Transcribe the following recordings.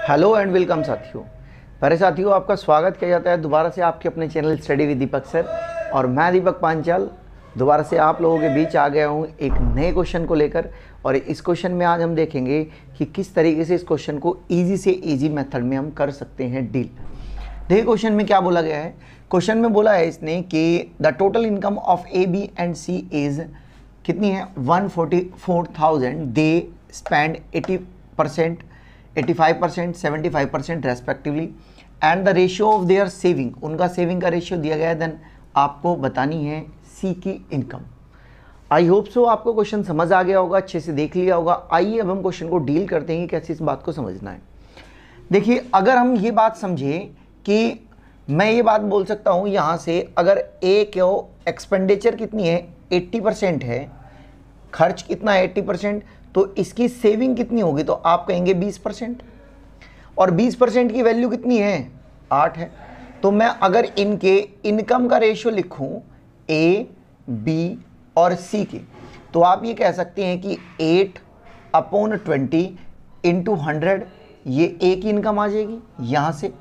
Hello and welcome साथियों। प्यारे साथियों, आपका स्वागत किया जाता है दोबारा से आपके अपने channel study with Deepak sir. और मैं दीपक पांचाल दोबारा से आप लोगों के बीच आ गया हूँ एक नए क्वेश्चन को लेकर। और इस क्वेश्चन में आज हम देखेंगे कि किस तरीके से इस क्वेश्चन को ईजी से ईजी मेथड में हम कर सकते हैं डील। देखिए क्वेश्चन में क्या बोला गया है। क्वेश्चन में बोला है इसने कि the total income of A B and C is कितनी है 144,000। They spend 80%, 85%, 75% respectively and the ratio of their saving, उनका सेविंग का रेशियो दिया गया है। देन आपको बतानी है सी की इनकम। आई होप सो आपको क्वेश्चन समझ आ गया होगा, अच्छे से देख लिया होगा। आइए अब हम क्वेश्चन को डील करते हैं कि कैसे इस बात को समझना है। देखिए अगर हम ये बात समझें कि मैं ये बात बोल सकता हूँ यहाँ से, अगर ए को एक्सपेंडिचर कितनी है 80% है, खर्च कितना है 80%, तो इसकी सेविंग कितनी होगी, तो आप कहेंगे 20%। और 20% की वैल्यू कितनी है 8 है। तो मैं अगर इनके इनकम का रेशियो लिखूं ए बी और सी की, तो आप ये कह सकते हैं कि 8/20 इंटू 100, ये ए की इनकम आ जाएगी यहाँ से।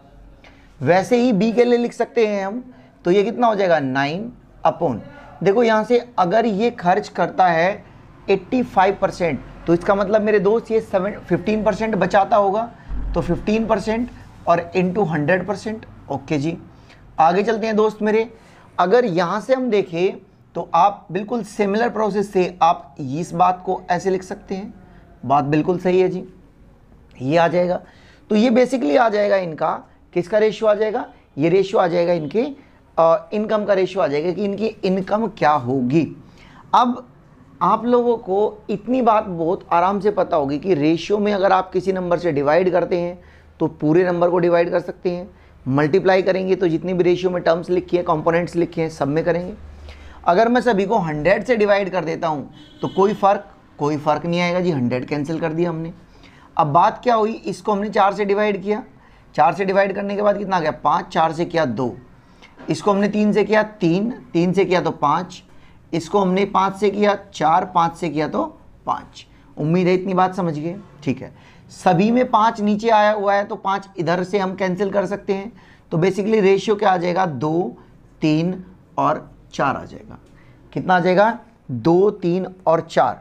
वैसे ही बी के लिए लिख सकते हैं हम, तो ये कितना हो जाएगा 9 देखो यहाँ से अगर ये खर्च करता है 85%, तो इसका मतलब मेरे दोस्त ये 15% बचाता होगा, तो 15% और इंटू 100%। ओके जी, आगे चलते हैं दोस्त मेरे। अगर यहाँ से हम देखें तो आप बिल्कुल सिमिलर प्रोसेस से आप इस बात को ऐसे लिख सकते हैं। बात बिल्कुल सही है जी, ये आ जाएगा। तो ये बेसिकली आ जाएगा इनका, किसका रेशियो आ जाएगा, ये रेशियो आ जाएगा इनके इनकम का रेशियो आ जाएगा कि इनकी इनकम क्या होगी। अब आप लोगों को इतनी बात बहुत आराम से पता होगी कि रेशियो में अगर आप किसी नंबर से डिवाइड करते हैं तो पूरे नंबर को डिवाइड कर सकते हैं, मल्टीप्लाई करेंगे तो जितनी भी रेशियो में टर्म्स लिखी है, कंपोनेंट्स लिखे हैं, सब में करेंगे। अगर मैं सभी को 100 से डिवाइड कर देता हूं तो कोई फ़र्क नहीं आएगा जी, 100 कैंसिल कर दिया हमने। अब बात क्या हुई, इसको हमने 4 से डिवाइड किया, 4 से डिवाइड करने के बाद कितना आ गया 5, 4 से किया 2, इसको हमने 3 से किया 3, 3 से किया तो 5, इसको हमने 5 से किया 4, 5 से किया तो 5। उम्मीद है इतनी बात समझ गए, ठीक है। सभी में 5 नीचे आया हुआ है तो 5 इधर से हम कैंसिल कर सकते हैं। तो बेसिकली रेशियो क्या आ जाएगा 2, 3 और 4 आ जाएगा। कितना आ जाएगा 2, 3 और 4।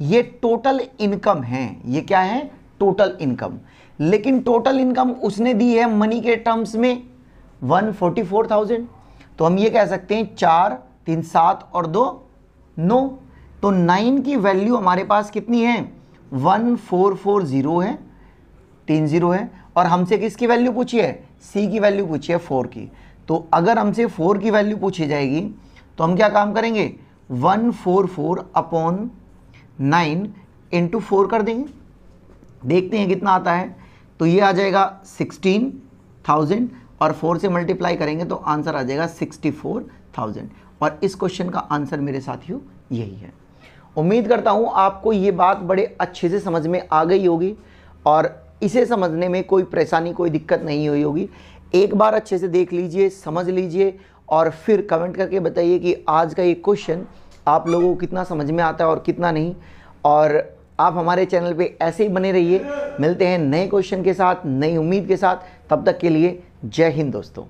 ये टोटल इनकम है, ये क्या है टोटल इनकम। लेकिन टोटल इनकम उसने दी है मनी के टर्म्स में 144,000। तो हम ये कह सकते हैं 4, 3, 7 और 2 9। तो 9 की वैल्यू हमारे पास कितनी है 1440 है, 30 है। और हमसे किसकी वैल्यू पूछी है, सी की वैल्यू पूछी है 4 की। तो अगर हमसे 4 की वैल्यू पूछी जाएगी तो हम क्या काम करेंगे 144/9 इंटू 4 कर देंगे, देखते हैं कितना आता है। तो ये आ जाएगा 16,000 और 4 से मल्टीप्लाई करेंगे तो आंसर आ जाएगा 64,000। और इस क्वेश्चन का आंसर मेरे साथियों यही है। उम्मीद करता हूँ आपको ये बात बड़े अच्छे से समझ में आ गई होगी और इसे समझने में कोई परेशानी, कोई दिक्कत नहीं हुई होगी। एक बार अच्छे से देख लीजिए, समझ लीजिए और फिर कमेंट करके बताइए कि आज का ये क्वेश्चन आप लोगों को कितना समझ में आता है और कितना नहीं। और आप हमारे चैनल पे ऐसे ही बने रहिए। मिलते हैं नए क्वेश्चन के साथ, नई उम्मीद के साथ। तब तक के लिए जय हिंद दोस्तों।